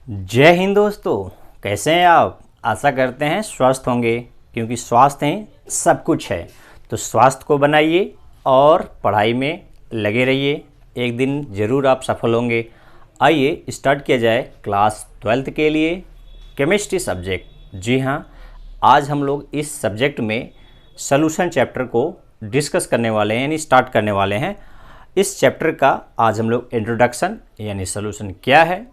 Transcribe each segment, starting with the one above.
जय हिंद दोस्तों, कैसे हैं आप। आशा करते हैं स्वस्थ होंगे, क्योंकि स्वास्थ्य ही सब कुछ है। तो स्वास्थ्य को बनाइए और पढ़ाई में लगे रहिए, एक दिन ज़रूर आप सफल होंगे। आइए स्टार्ट किया जाए क्लास 12th के लिए केमिस्ट्री सब्जेक्ट। जी हाँ, आज हम लोग इस सब्जेक्ट में सॉल्यूशन चैप्टर को डिस्कस करने वाले हैं, यानी स्टार्ट करने वाले हैं। इस चैप्टर का आज हम लोग इंट्रोडक्शन यानी सॉल्यूशन क्या है,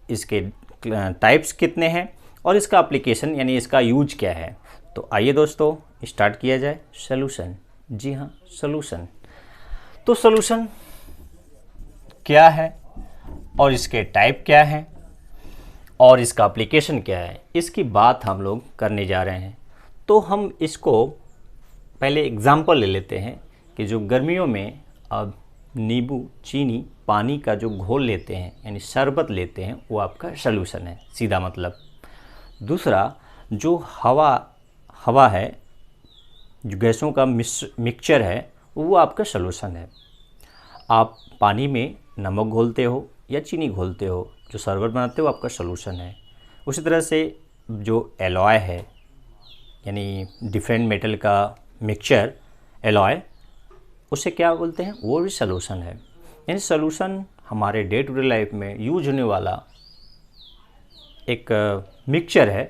इसके टाइप्स कितने हैं और इसका एप्लीकेशन यानी इसका यूज क्या है। तो आइए दोस्तों स्टार्ट किया जाए सॉल्यूशन। जी हाँ, सॉल्यूशन। तो सॉल्यूशन क्या है और इसके टाइप क्या हैं और इसका एप्लीकेशन क्या है, इसकी बात हम लोग करने जा रहे हैं। तो हम इसको पहले एग्जाम्पल ले लेते हैं कि जो गर्मियों में अब नींबू, चीनी, पानी का जो घोल लेते हैं यानी शरबत लेते हैं, वो आपका सॉल्यूशन है, सीधा मतलब। दूसरा, जो हवा है, जो गैसों का मिक्सचर है, वो आपका सॉल्यूशन है। आप पानी में नमक घोलते हो या चीनी घोलते हो, जो शरबत बनाते हो, आपका सॉल्यूशन है। उसी तरह से जो एलॉय है यानी डिफरेंट मेटल का मिक्सचर एलॉय, उसे क्या बोलते हैं, वो भी सॉल्यूशन है। यानी सॉल्यूशन हमारे डे टू डे लाइफ में यूज होने वाला एक मिक्सचर है।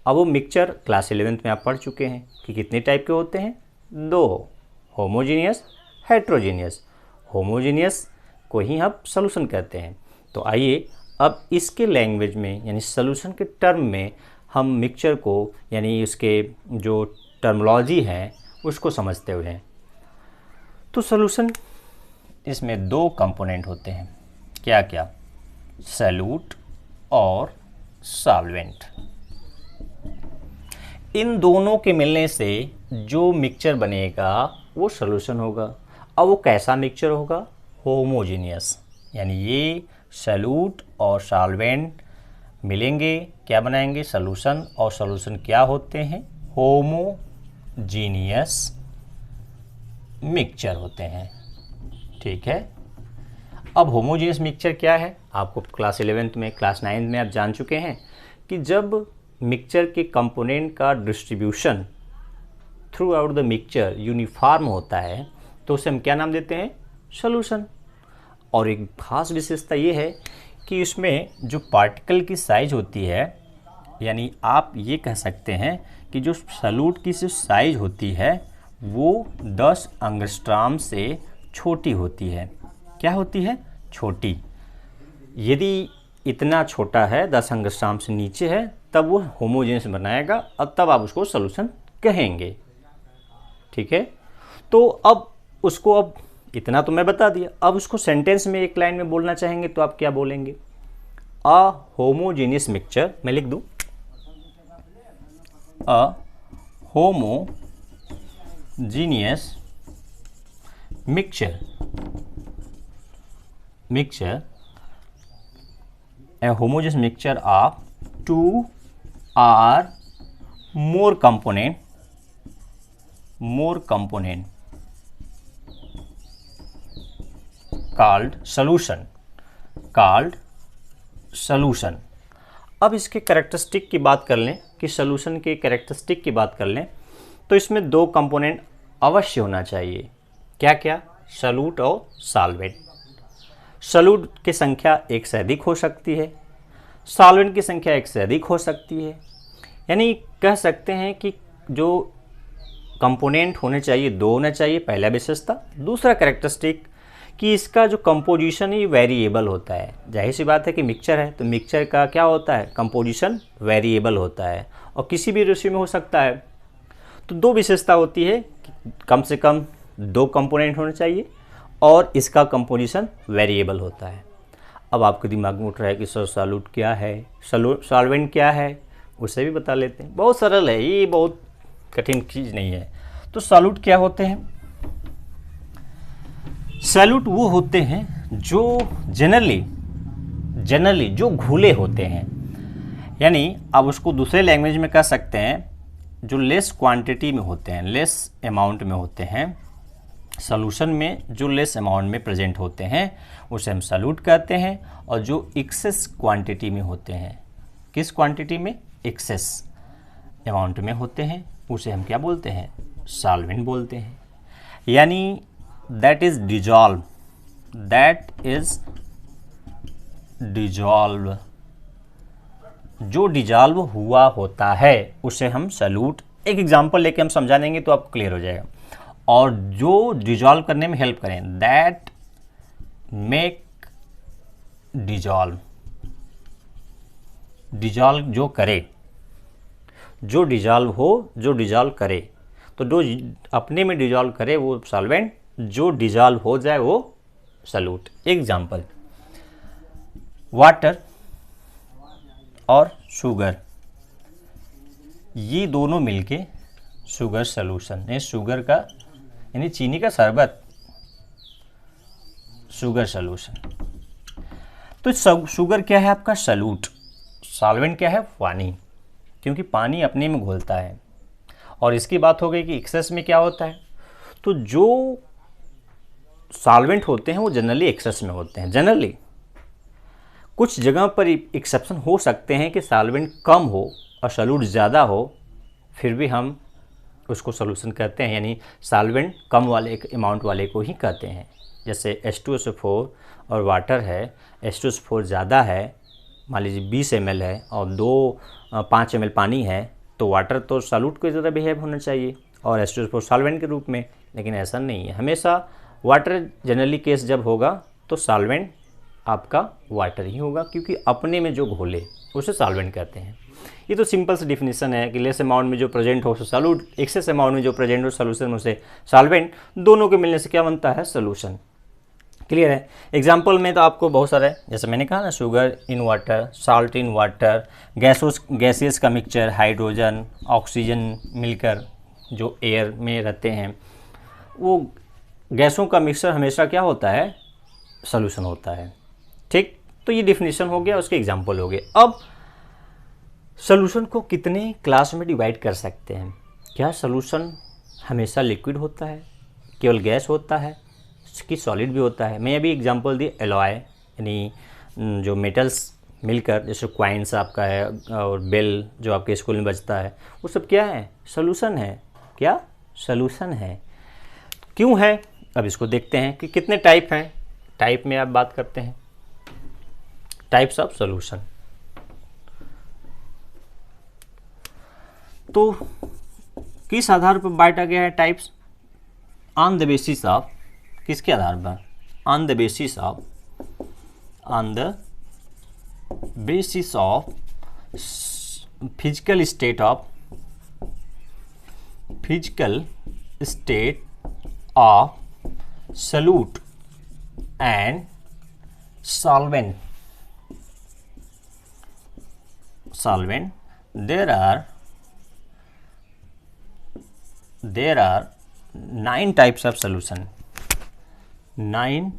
अब वो मिक्सचर क्लास 11th में आप पढ़ चुके हैं कि कितने टाइप के होते हैं, दो, होमोजीनियस, हेट्रोजीनियस। होमोजीनियस को ही आप सॉल्यूशन कहते हैं। तो आइए अब इसके लैंग्वेज में यानी सॉल्यूशन के टर्म में हम मिक्सचर को यानी उसके जो टर्मोलॉजी है उसको समझते हुए हैं। तो सॉल्यूशन, इसमें दो कंपोनेंट होते हैं, क्या क्या, सॉल्यूट और सॉल्वेंट। इन दोनों के मिलने से जो मिक्सचर बनेगा वो सॉल्यूशन होगा। अब वो कैसा मिक्सचर होगा, होमोजीनियस। यानी ये सॉल्यूट और सॉल्वेंट मिलेंगे, क्या बनाएंगे, सॉल्यूशन। और सॉल्यूशन क्या होते हैं, होमोजीनियस मिक्सचर होते हैं। ठीक है। अब होमोजीनियस मिक्सचर क्या है, आपको क्लास 11th में, क्लास 9th में आप जान चुके हैं कि जब मिक्सचर के कंपोनेंट का distribution through out the mixture uniform होता है तो उसे हम क्या नाम देते हैं, सॉल्यूशन। और एक खास विशेषता ये है कि इसमें जो पार्टिकल की साइज होती है, यानी आप ये कह सकते हैं कि जो सॉल्यूट की जो साइज होती है वो 10 एंगस्ट्रॉम से छोटी होती है। क्या होती है, छोटी। यदि इतना छोटा है, 10 एंगस्ट्रॉम से नीचे है, तब वो होमोजेनियस बनाएगा और तब आप उसको सॉल्यूशन कहेंगे। ठीक है। तो अब उसको, अब इतना तो मैं बता दिया, अब उसको सेंटेंस में एक लाइन में बोलना चाहेंगे तो आप क्या बोलेंगे, अ होमोजेनियस मिक्सचर। मैं लिख दूं, a homogeneous mixture a homogeneous mixture of two or more component called solution। अब इसके कैरेक्टरिस्टिक की बात कर लें कि सॉल्यूशन के कैरेक्टरिस्टिक की बात कर लें तो इसमें दो कंपोनेंट अवश्य होना चाहिए। क्या क्या, सॉल्यूट और सॉल्वेंट। सॉल्यूट की संख्या एक से अधिक हो सकती है, सॉल्वेंट की संख्या एक से अधिक हो सकती है। यानी कह सकते हैं कि जो कंपोनेंट होने चाहिए दो होना चाहिए, पहला विशेषता। दूसरा कैरेक्टरिस्टिक कि इसका जो कंपोजिशन ही वेरिएबल होता है। जाहिर सी बात है कि मिक्सचर है तो मिक्सचर का क्या होता है, कंपोजिशन वेरिएबल होता है और किसी भी रेशियो में हो सकता है। तो दो विशेषता होती है कि कम से कम दो कंपोनेंट होने चाहिए और इसका कंपोजिशन वेरिएबल होता है। अब आपके दिमाग में उठ रहा है कि सर सॉल्यूट क्या है, सॉल्वेंट क्या है, उसे भी बता लेते हैं। बहुत सरल है ये, बहुत कठिन चीज़ नहीं है। तो सॉल्यूट क्या होते हैं, सॉल्यूट वो होते हैं जो जनरली जो घुले होते हैं। यानी आप उसको दूसरे लैंग्वेज में कह सकते हैं जो लेस क्वांटिटी में होते हैं, लेस अमाउंट में होते हैं। सॉल्यूशन में जो लेस अमाउंट में प्रेजेंट होते हैं उसे हम सॉल्यूट कहते हैं, और जो एक्सेस क्वांटिटी में होते हैं किस क्वांटिटी में? एक्सेस अमाउंट में होते हैं, उसे हम क्या बोलते हैं? सॉल्वेंट बोलते हैं। यानी दैट इज डिजॉल्व, जो डिजॉल्व हुआ होता है उसे हम सॉल्यूट, एक एग्जांपल लेके हम समझा देंगे तो आपको क्लियर हो जाएगा। और जो डिजॉल्व करने में हेल्प करें, दैट मेक डिजॉल्व, जो करे, जो डिजॉल्व करे, तो जो अपने में डिजॉल्व करे वो सॉल्वेंट, जो डिजॉल्व हो जाए वो सॉल्यूट। एग्जांपल, वाटर और शुगर, ये दोनों मिलके शुगर सॉल्यूशन है, शुगर का यानी चीनी का शरबत, शुगर सॉल्यूशन। तो शुगर क्या है आपका? सॉल्यूट। सॉल्वेंट क्या है? पानी, क्योंकि पानी अपने में घुलता है। और इसकी बात हो गई कि एक्सेस में क्या होता है, तो जो सॉल्वेंट होते हैं वो जनरली एक्सेस में होते हैं। जनरली कुछ जगह पर एक्सेप्शन हो सकते हैं कि सॉल्वेंट कम हो और सॉल्यूट ज़्यादा हो, फिर भी हम उसको सॉल्यूशन कहते हैं, यानी सॉल्वेंट कम वाले अमाउंट वाले को ही कहते हैं। जैसे H2SO4 और वाटर है, H2SO4 ज़्यादा है, मान लीजिए 20 ml है और 5 ml पानी है, तो वाटर तो सॉल्यूट की ज़्यादा बिहेव होना चाहिए और H2SO4 सॉल्वेंट के रूप में। लेकिन ऐसा नहीं है, हमेशा वाटर जनरली केस जब होगा तो सॉल्वेंट आपका वाटर ही होगा, क्योंकि अपने में जो घोले उसे सॉल्वेंट कहते हैं। ये तो सिंपल सी डिफिनीशन है कि लेस अमाउंट में जो प्रेजेंट हो उसे सॉल्यूट, एक्सेस अमाउंट में जो प्रेजेंट हो सॉल्यूशन में उसे सॉल्वेंट, दोनों के मिलने से क्या बनता है? सॉल्यूशन। क्लियर है? एग्जाम्पल में तो आपको बहुत सारे, जैसे मैंने कहा ना, sugar in water, salt in water, gases का मिक्सचर, हाइड्रोजन ऑक्सीजन मिलकर जो एयर में रहते हैं, वो गैसों का मिक्सचर हमेशा क्या होता है? सॉल्यूशन होता है। ठीक, तो ये डिफिनीशन हो गया, उसके एग्जाम्पल हो गए। अब सॉल्यूशन को कितने क्लास में डिवाइड कर सकते हैं? क्या सॉल्यूशन हमेशा लिक्विड होता है, केवल गैस होता है, कि सॉलिड भी होता है? मैं अभी एग्जांपल दी एलॉय, यानी जो मेटल्स मिलकर, जैसे क्वाइंस आपका है और बेल जो आपके स्कूल में बजता है, वो सब क्या है? सॉल्यूशन है। क्या? सॉल्यूशन है। क्यों है? अब इसको देखते हैं कि कितने टाइप हैं। टाइप में आप बात करते हैं, टाइप्स ऑफ सॉल्यूशन। तो किस आधार पर बांटा गया है types? On the basis of, किसके आधार पर? On the basis of physical state of solute and solvent. There are 9 types of solution. 9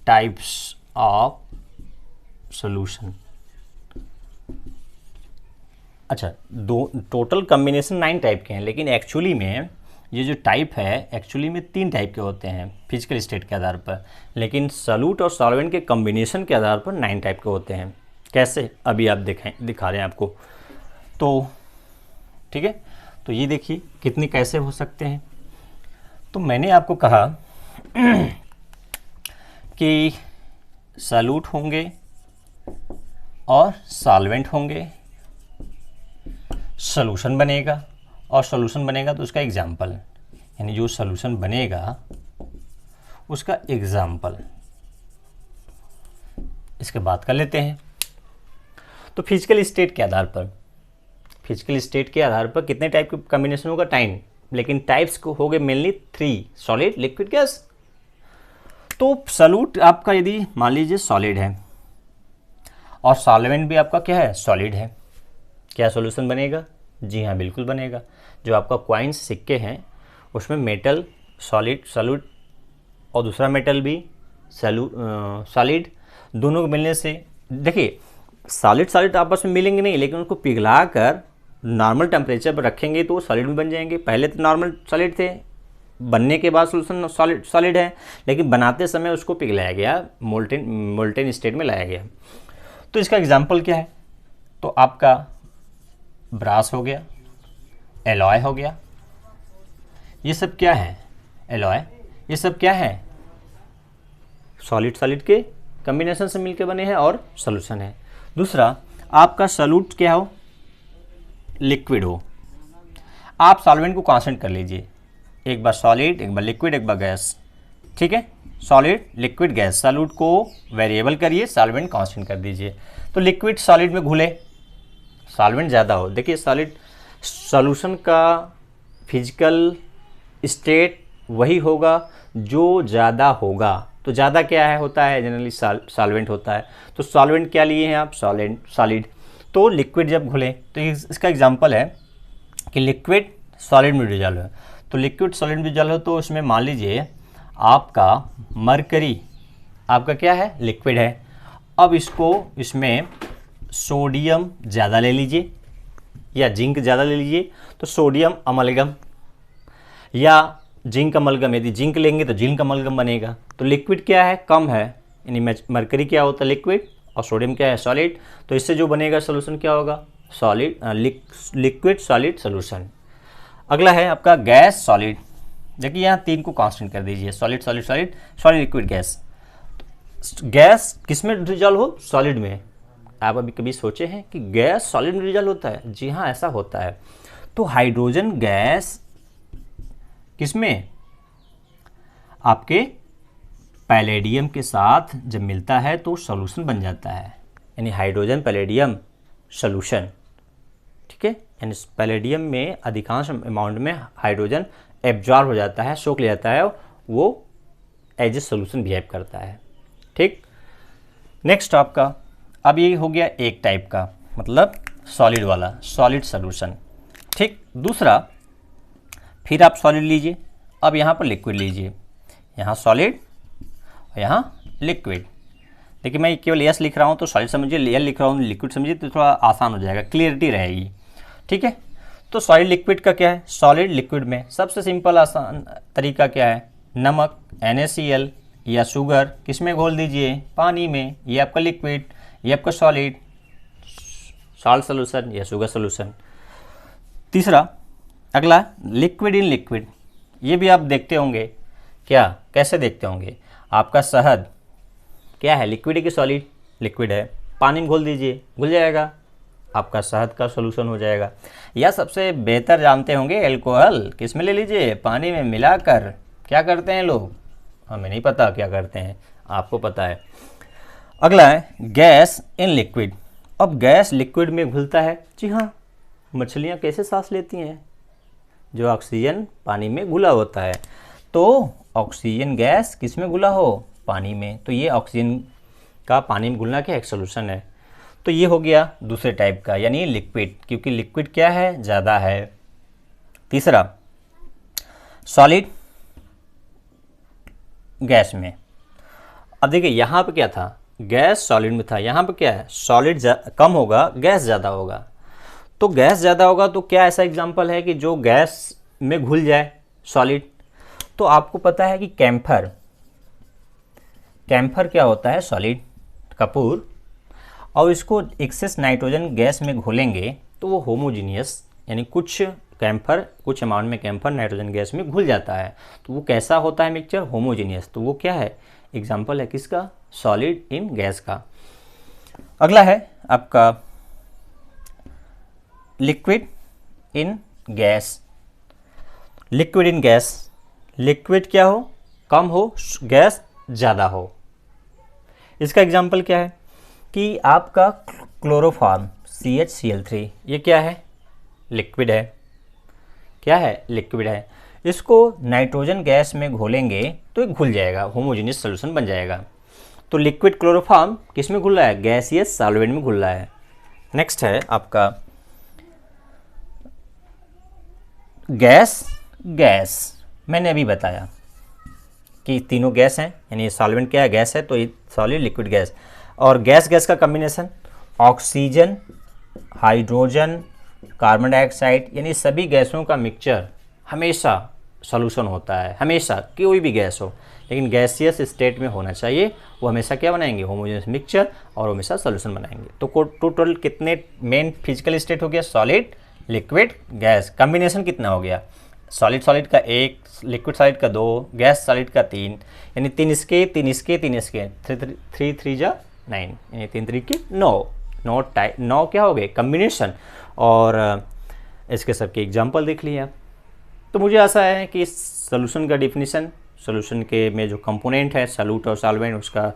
types of solution. अच्छा, टोटल कम्बिनेशन 9 टाइप के हैं, लेकिन एक्चुअली में ये जो टाइप है एक्चुअली में 3 टाइप के होते हैं फिजिकल स्टेट के आधार पर, लेकिन सॉल्यूट और सॉल्वेंट के कम्बिनेशन के आधार पर 9 टाइप के होते हैं। कैसे? अभी आप दिखा रहे हैं आपको। तो ठीक है, तो ये देखिए कितने कैसे हो सकते हैं। तो मैंने आपको कहा कि सॉल्यूट होंगे और सॉल्वेंट होंगे, सॉल्यूशन बनेगा और सॉल्यूशन बनेगा तो उसका एग्जाम्पल, यानी जो सॉल्यूशन बनेगा उसका एग्जाम्पल, इसके बात कर लेते हैं। तो फिजिकल स्टेट के आधार पर, फिजिकल स्टेट के आधार पर कितने टाइप के कॉम्बिनेशन होगा? 9, लेकिन टाइप्स को हो गए मेनली 3, सॉलिड, लिक्विड, गैस। तो सॉल्यूट आपका यदि मान लीजिए सॉलिड है और सॉल्वेंट भी आपका क्या है? सॉलिड है, क्या सॉल्यूशन बनेगा? जी हाँ, बिल्कुल बनेगा। जो आपका कॉइन्स, सिक्के हैं, उसमें मेटल सॉलिड और दूसरा मेटल भी सॉलिड, दोनों को मिलने से, देखिए सॉलिड आपस में मिलेंगे नहीं, लेकिन उनको पिघला कर नॉर्मल टेम्परेचर पर रखेंगे तो वो सॉलिड भी बन जाएंगे। पहले तो नॉर्मल सॉलिड थे, बनने के बाद सॉल्यूशन सॉलिड है, लेकिन बनाते समय उसको पिघलाया गया, मोल्टेन स्टेट में लाया गया। तो इसका एग्जाम्पल क्या है? तो आपका ब्रास हो गया, एलॉय हो गया, ये सब क्या है, एलॉय, ये सब क्या है, सॉलिड सॉलिड के कम्बिनेशन से मिलके बने हैं और सॉल्यूशन है। दूसरा, आपका सॉल्यूट क्या हो, लिक्विड हो। आप सॉल्वेंट को कांस्टेंट कर लीजिए, एक बार सॉलिड, एक बार लिक्विड, एक बार गैस, ठीक है, सॉलिड लिक्विड गैस। सॉल्यूट को वेरिएबल करिए, सॉल्वेंट कांस्टेंट कर दीजिए। तो लिक्विड सॉलिड में घुले, सॉल्वेंट ज़्यादा हो। देखिए सॉलिड सॉल्यूशन का फिजिकल स्टेट वही होगा जो ज़्यादा होगा। तो ज़्यादा क्या है, होता है जनरली सॉल्वेंट होता है। तो सॉल्वेंट क्या लिए हैं आप, सॉलिड। तो लिक्विड जब घुले, तो इसका एग्जांपल है कि लिक्विड सॉलिड में डिजॉल्व है। तो लिक्विड सॉलिड में डिजॉल्व हो तो उसमें मान लीजिए आपका मरकरी आपका क्या है, लिक्विड है। अब इसमें सोडियम ज़्यादा ले लीजिए या जिंक ज़्यादा ले लीजिए, तो सोडियम अमलगम या जिंक अमलगम। यदि जिंक लेंगे तो जिंक अमलगम बनेगा। तो लिक्विड क्या है, कम है, यानी मरकरी क्या होता है, लिक्विड, और सोडियम क्या है, सॉलिड। तो इससे जो बनेगा सोल्यूशन क्या होगा, सॉलिड, लिक्विड सॉलिड सोल्यूशन। अगला है आपका गैस सॉलिड। देखिए यहाँ 3 को कांस्टेंट कर दीजिए, solid solid solid, solid liquid gas. Gas किस में डिजॉल्व हो, सॉलिड में। आप अभी कभी सोचे हैं कि गैस सॉलिड में डिजॉल्व होता है? जी हाँ, ऐसा होता है। तो हाइड्रोजन गैस किस में, आपके पैलेडियम के साथ जब मिलता है तो सॉल्यूशन बन जाता है, यानी हाइड्रोजन पैलेडियम सॉल्यूशन, ठीक है। यानी पैलेडियम में अधिकांश अमाउंट में हाइड्रोजन एब्जॉर्ब हो जाता है, सोख ले जाता है, वो एज ए सोल्यूशन बिहेव करता है, ठीक। नेक्स्ट आपका, अब ये हो गया एक टाइप का, मतलब सॉलिड वाला, सॉलिड सोल्यूशन, ठीक। दूसरा, फिर आप सॉलिड लीजिए, अब यहाँ पर लिक्विड लीजिए, यहाँ सॉलिड और यहाँ लिक्विड। देखिए मैं केवल यस लिख रहा हूँ तो सॉलिड समझिए, एल लिख रहा हूँ लिक्विड समझिए, तो थोड़ा आसान हो जाएगा, क्लियरिटी रहेगी, ठीक है। तो सॉलिड लिक्विड का क्या है, सॉलिड लिक्विड में सबसे सिंपल आसान तरीका क्या है, नमक NaCl या शुगर किस में घोल दीजिए, पानी में, ये आपका लिक्विड, ये आपका सॉलिड, सॉल्ट सोल्यूशन या शुगर सोल्यूशन। तीसरा, अगला लिक्विड इन लिक्विड, ये भी आप देखते होंगे, क्या, कैसे देखते होंगे, आपका शहद क्या है, लिक्विड है कि सॉलिड, लिक्विड है, पानी में घोल दीजिए, घुल जाएगा, आपका शहद का सोल्यूशन हो जाएगा। या सबसे बेहतर जानते होंगे एल्कोहल, किस में ले लीजिए, पानी में मिलाकर क्या करते हैं लोग, हमें नहीं पता क्या करते हैं, आपको पता है। अगला है गैस इन लिक्विड। अब गैस लिक्विड में घुलता है, जी हाँ, मछलियाँ कैसे सांस लेती हैं, जो ऑक्सीजन पानी में घुला होता है। तो ऑक्सीजन गैस किस में घुला हो, पानी में, तो ये ऑक्सीजन का पानी में घुलना क्या एक सोल्यूशन है। तो ये हो गया दूसरे टाइप का, यानी लिक्विड, क्योंकि लिक्विड क्या है, ज़्यादा है। तीसरा, सॉलिड गैस में। अब देखिए यहाँ पे क्या था, गैस सॉलिड में था, यहाँ पे क्या है, सॉलिड कम होगा, गैस ज़्यादा होगा। तो गैस ज़्यादा होगा तो क्या ऐसा एग्जांपल है कि जो गैस में घुल जाए सॉलिड। तो आपको पता है कि कैम्फर क्या होता है, सॉलिड, कपूर, और इसको एक्सेस नाइट्रोजन गैस में घोलेंगे तो वो होमोजीनियस, यानी कुछ अमाउंट में कैम्फर नाइट्रोजन गैस में घुल जाता है। तो वो कैसा होता है मिक्सचर, होमोजीनियस। तो वो क्या है, एग्जाम्पल है किसका, सॉलिड इन गैस का। अगला है आपका liquid in gas. Liquid in gas, liquid क्या हो, कम हो, गैस ज़्यादा हो। इसका एग्जाम्पल क्या है कि आपका क्लोरोफॉर्म CHCl3, ये क्या है, लिक्विड है, क्या है, लिक्विड है। इसको नाइट्रोजन गैस में घोलेंगे तो ये घुल जाएगा, होमोजेनियस सॉल्यूशन बन जाएगा। तो लिक्विड क्लोरोफॉर्म किस में घुल रहा है, गैसियस सॉल्वेंट में घुल रहा है। नेक्स्ट है आपका गैस। मैंने अभी बताया कि तीनों गैस हैं, यानी सॉल्वेंट क्या है, गैस है, तो ये सॉलिड लिक्विड गैस। और गैस का combination oxygen, hydrogen, carbon dioxide, यानी सभी गैसों का मिक्सचर हमेशा सॉल्यूशन होता है, हमेशा, कोई भी गैस हो, लेकिन गैसियस स्टेट में होना चाहिए, वो हमेशा क्या बनाएंगे, होमोजेनियस मिक्सचर, और हमेशा सोल्यूशन बनाएंगे। तो टोटल कितने मेन फिजिकल स्टेट हो गया, सॉलिड, लिक्विड, गैस। कम्बिनेशन कितना हो गया, सॉलिड सॉलिड का 1, लिक्विड सॉलिड का 2, गैस सॉलिड का 3, यानी 3 इसके 3 इसके 3 इसके, 3 3 जा 9, यानी 3 3 के 9 9 क्या हो गए कम्बिनेशन। और इसके सबके एग्जाम्पल देख लिया। तो मुझे आशा है कि इस सोल्यूशन का डिफिनीशन, सोल्यूशन के में जो कंपोनेंट है सॉल्यूट और सॉल्वेंट, उसका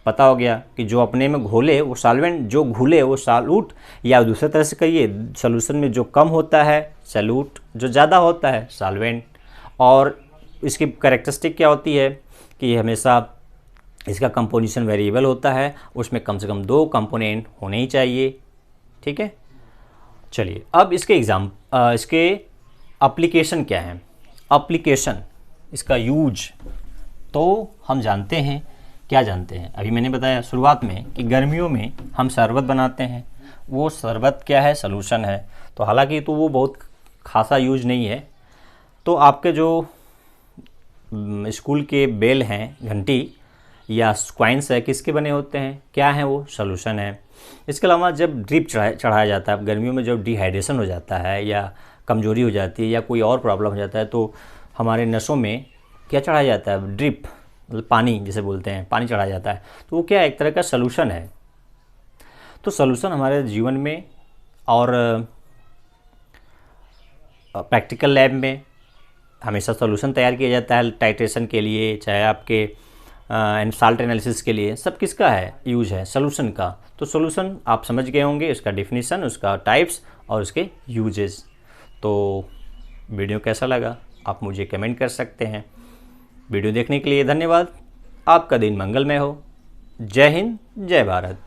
पता हो गया कि जो अपने में घोले वो सॉल्वेंट, जो घुले वो सॉल्यूट, या दूसरे तरह से कहिए सोल्यूशन में जो कम होता है सॉल्यूट, जो ज़्यादा होता है सॉल्वेंट। और इसकी कैरेक्टरिस्टिक क्या होती है कि हमेशा इसका कंपोजिशन वेरिएबल होता है, उसमें कम से कम 2 कंपोनेंट होने ही चाहिए। ठीक है, चलिए अब इसके इसके एप्लीकेशन क्या है। एप्लीकेशन, इसका यूज तो हम जानते हैं, क्या जानते हैं, अभी मैंने बताया शुरुआत में कि गर्मियों में हम शरबत बनाते हैं, वो शरबत क्या है, सॉल्यूशन है। तो हालांकि तो वो बहुत खासा यूज नहीं है। तो आपके जो स्कूल के बेल हैं, घंटी या क्वाइंस है, किसके बने होते हैं, क्या है वो, सॉल्यूशन है। इसके अलावा जब ड्रिप चढ़ाया जाता है, गर्मियों में जब डिहाइड्रेशन हो जाता है या कमजोरी हो जाती है या कोई और प्रॉब्लम हो जाता है, तो हमारे नसों में क्या चढ़ाया जाता है, ड्रिप, मतलब पानी जिसे बोलते हैं, पानी चढ़ाया जाता है। तो वो क्या एक तरह का सॉल्यूशन है। तो सॉल्यूशन हमारे जीवन में और प्रैक्टिकल लैब में हमेशा सॉल्यूशन तैयार किया जाता है टाइट्रेशन के लिए, चाहे आपके साल्ट एनालिसिस के लिए, सब किसका है, यूज है, सॉल्यूशन का। तो सॉल्यूशन आप समझ गए होंगे, उसका डिफिनीशन, उसका टाइप्स और उसके यूजेस। तो वीडियो कैसा लगा आप मुझे कमेंट कर सकते हैं। वीडियो देखने के लिए धन्यवाद। आपका दिन मंगलमय हो। जय हिंद, जय भारत।